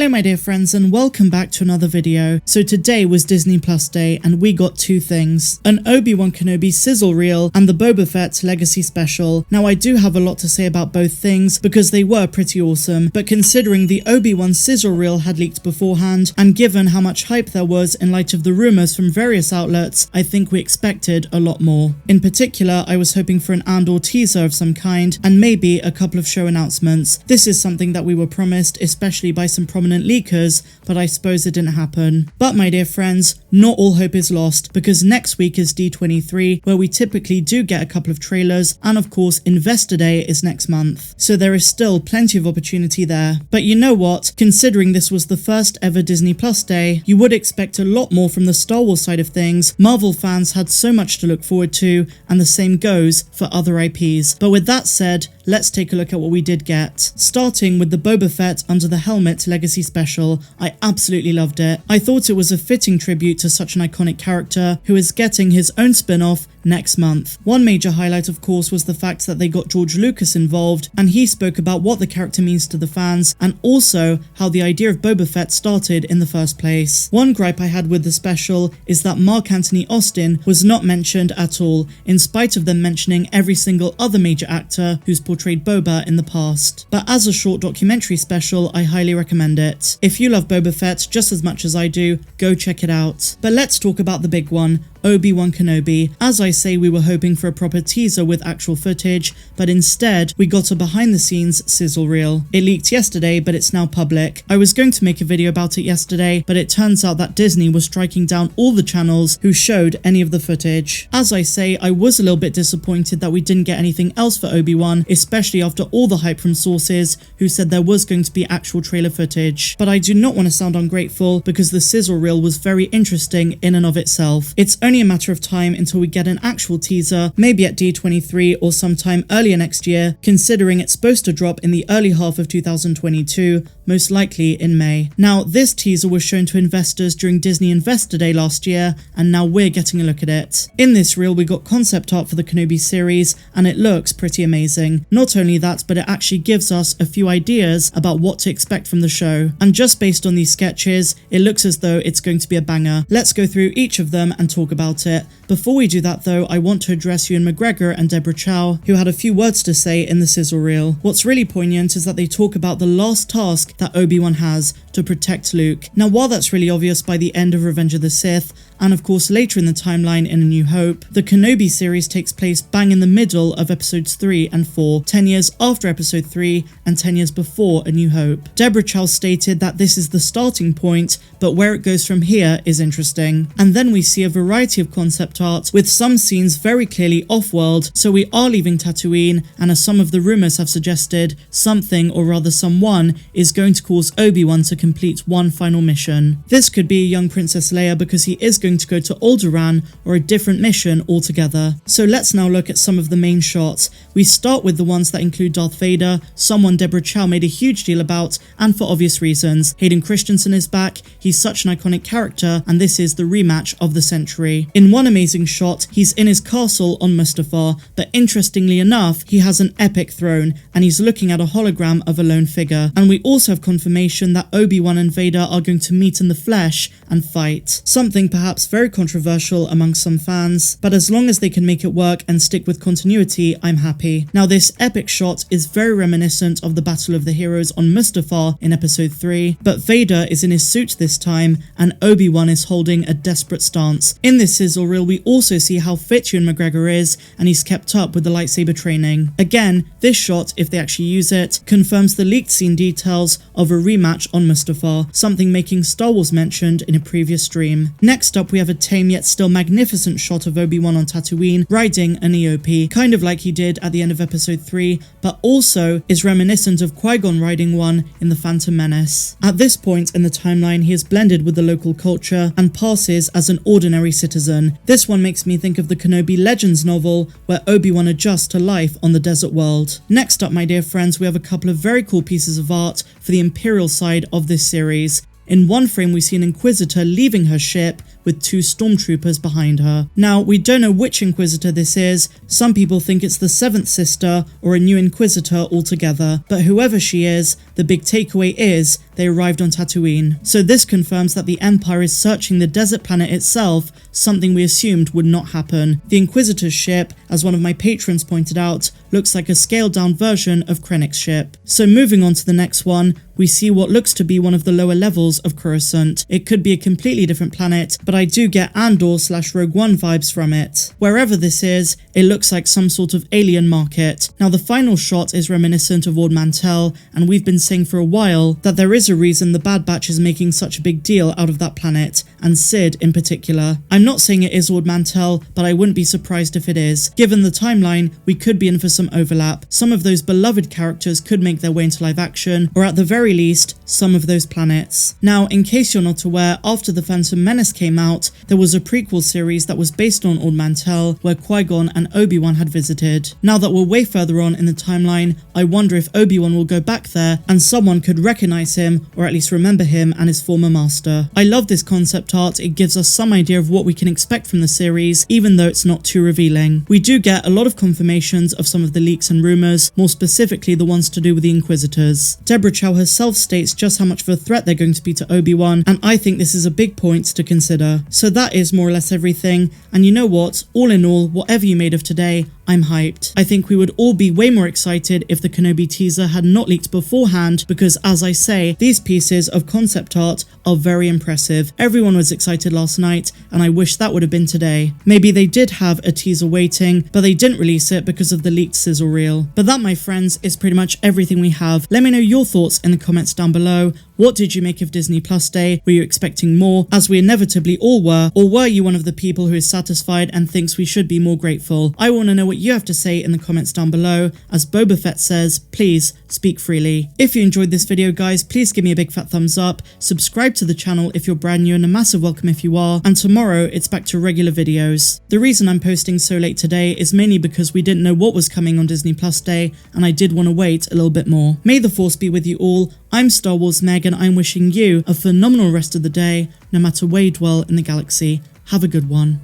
Hello my dear friends and welcome back to another video. So today was Disney Plus Day and we got two things. An Obi-Wan Kenobi sizzle reel and the Boba Fett Legacy Special. Now I do have a lot to say about both things because they were pretty awesome, but considering the Obi-Wan sizzle reel had leaked beforehand and given how much hype there was in light of the rumours from various outlets, I think we expected a lot more. In particular, I was hoping for an Andor teaser of some kind and maybe a couple of show announcements. This is something that we were promised, especially by some prominent leakers, but I suppose it didn't happen. But my dear friends, not all hope is lost, because next week is D23, where we typically do get a couple of trailers, and of course Investor Day is next month. So there is still plenty of opportunity there. But you know what, considering this was the first ever Disney Plus Day, you would expect a lot more from the Star Wars side of things. Marvel fans had so much to look forward to, and the same goes for other IPs. But with that said, let's take a look at what we did get. Starting with the Boba Fett Under the Helmet Legacy Special, I absolutely loved it. I thought it was a fitting tribute to such an iconic character who is getting his own spin-off next month. One major highlight of course was the fact that they got George Lucas involved, and he spoke about what the character means to the fans and also how the idea of Boba Fett started in the first place. One gripe I had with the special is that Mark Anthony Austin was not mentioned at all, in spite of them mentioning every single other major actor who's portrayed Boba in the past. But as a short documentary special, I highly recommend it. If you love Boba Fett just as much as I do, go check it out. But let's talk about the big one, Obi-Wan Kenobi. As I say, we were hoping for a proper teaser with actual footage, but instead we got a behind the scenes sizzle reel. It leaked yesterday, but it's now public. I was going to make a video about it yesterday, but it turns out that Disney was striking down all the channels who showed any of the footage. As I say, I was a little bit disappointed that we didn't get anything else for Obi-Wan, especially after all the hype from sources who said there was going to be actual trailer footage. But I do not want to sound ungrateful because the sizzle reel was very interesting in and of itself. It's only a matter of time until we get an actual teaser, maybe at D23 or sometime earlier next year, considering it's supposed to drop in the early half of 2022, most likely in May. Now, this teaser was shown to investors during Disney Investor Day last year, and now we're getting a look at it. In this reel, we got concept art for the Kenobi series, and it looks pretty amazing. Not only that, but it actually gives us a few ideas about what to expect from the show. And just based on these sketches, it looks as though it's going to be a banger. Let's go through each of them and talk about it. Before we do that though, I want to address Ewan McGregor and Deborah Chow, who had a few words to say in the sizzle reel. What's really poignant is that they talk about the last task that Obi-Wan has, to protect Luke. Now, while that's really obvious by the end of Revenge of the Sith, and of course later in the timeline in A New Hope, the Kenobi series takes place bang in the middle of episodes 3 and 4, 10 years after episode 3 and 10 years before A New Hope. Deborah Chow stated that this is the starting point, but where it goes from here is interesting. And then we see a variety of concept art, with some scenes very clearly off-world, so we are leaving Tatooine, and as some of the rumours have suggested, something, or rather someone, is going to cause Obi-Wan to complete one final mission. This could be a young Princess Leia because he is going to go to Alderaan, or a different mission altogether. So let's now look at some of the main shots. We start with the ones that include Darth Vader, someone Deborah Chow made a huge deal about, and for obvious reasons. Hayden Christensen is back, he's such an iconic character, and this is the rematch of the century. In one amazing shot, he's in his castle on Mustafar, but interestingly enough, he has an epic throne, and he's looking at a hologram of a lone figure. And we also have confirmation that Obi-Wan and Vader are going to meet in the flesh and fight. Something perhaps very controversial among some fans, but as long as they can make it work and stick with continuity, I'm happy. Now, this epic shot is very reminiscent of the Battle of the Heroes on Mustafar in episode 3, but Vader is in his suit this time, and Obi-Wan is holding a desperate stance. In this sizzle reel, we also see how fit Ewan McGregor is, and he's kept up with the lightsaber training. Again, this shot, if they actually use it, confirms the leaked scene details of a rematch on Mustafar, something making Star Wars mentioned in a previous stream. Next up, we have a tame yet still magnificent shot of Obi-Wan on Tatooine riding an EOP, kind of like he did at the end of episode 3, but also is reminiscent of Qui-Gon riding one in The Phantom Menace. At this point in the timeline, he is blended with the local culture and passes as an ordinary citizen. This one makes me think of the Kenobi Legends novel, where Obi-Wan adjusts to life on the desert world. Next up, my dear friends, we have a couple of very cool pieces of art for the Imperial side of this series. In one frame, we see an Inquisitor leaving her ship, with 2 stormtroopers behind her. Now, we don't know which Inquisitor this is. Some people think it's the 7th sister or a new Inquisitor altogether, but whoever she is, the big takeaway is they arrived on Tatooine. So this confirms that the Empire is searching the desert planet itself, something we assumed would not happen. The Inquisitor's ship, as one of my patrons pointed out, looks like a scaled down version of Krennic's ship. So moving on to the next one, we see what looks to be one of the lower levels of Coruscant. It could be a completely different planet, but I do get Andor/Rogue One vibes from it. Wherever this is, it looks like some sort of alien market. Now the final shot is reminiscent of Ord Mantell, and we've been saying for a while that there is a reason the Bad Batch is making such a big deal out of that planet, and Sid in particular. I'm not saying it is Ord Mantell, but I wouldn't be surprised if it is. Given the timeline, we could be in for some overlap. Some of those beloved characters could make their way into live action, or at the very least, some of those planets. Now, in case you're not aware, after The Phantom Menace came out, there was a prequel series that was based on Ord Mantell, where Qui-Gon and Obi-Wan had visited. Now that we're way further on in the timeline, I wonder if Obi-Wan will go back there and someone could recognize him, or at least remember him and his former master. I love this concept art. It gives us some idea of what we can expect from the series, even though it's not too revealing. We do get a lot of confirmations of some of the leaks and rumours, more specifically the ones to do with the Inquisitors. Deborah Chow herself states just how much of a threat they're going to be to Obi-Wan, and I think this is a big point to consider. So that is more or less everything, and you know what? All in all, whatever you made of today, I'm hyped. I think we would all be way more excited if the Kenobi teaser had not leaked beforehand, because as I say, these pieces of concept art are very impressive. Everyone was excited last night, and I wish that would have been today. Maybe they did have a teaser waiting, but they didn't release it because of the leaked sizzle reel. But that, my friends, is pretty much everything we have. Let me know your thoughts in the comments down below. What did you make of Disney Plus Day? Were you expecting more, as we inevitably all were, or were you one of the people who is satisfied and thinks we should be more grateful? I want to know what you have to say in the comments down below. As Boba Fett says, please speak freely. If you enjoyed this video, guys, please give me a big fat thumbs up, subscribe to the channel if you're brand new, and a massive welcome if you are, and tomorrow it's back to regular videos. The reason I'm posting so late today is mainly because we didn't know what was coming on Disney Plus Day, and I did want to wait a little bit more. May the Force be with you all. I'm Star Wars Meg, and I'm wishing you a phenomenal rest of the day, no matter where you dwell in the galaxy. Have a good one.